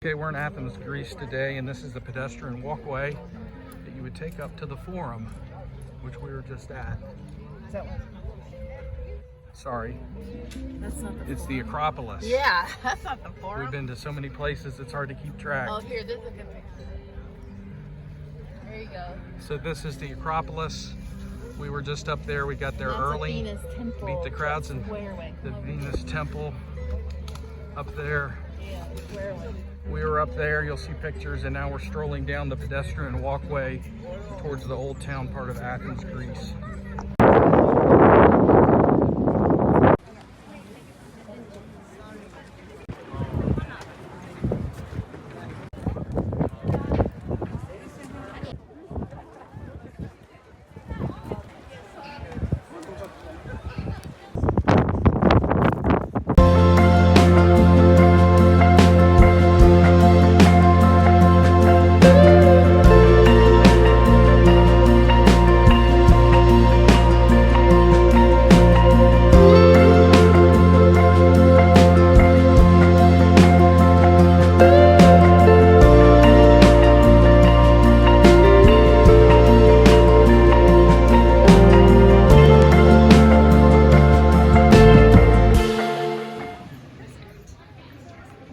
Okay, we're in Athens, Greece today, and this is the pedestrian walkway that you would take up to the Forum, which we were just at. Is that one? Sorry. That's not the It's the Acropolis. Yeah, that's not the Forum. We've been to so many places, it's hard to keep track. Oh, here, this is a good picture. There you go. So this is the Acropolis. We were just up there. We got there early. Venus Temple. Beat the crowds in Square the Venus Temple up there. Yeah, Square Way. We were up there, you'll see pictures, and now we're strolling down the pedestrian walkway towards the old town part of Athens, Greece.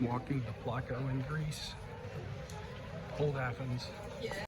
Walking the Placo in Greece, old Athens.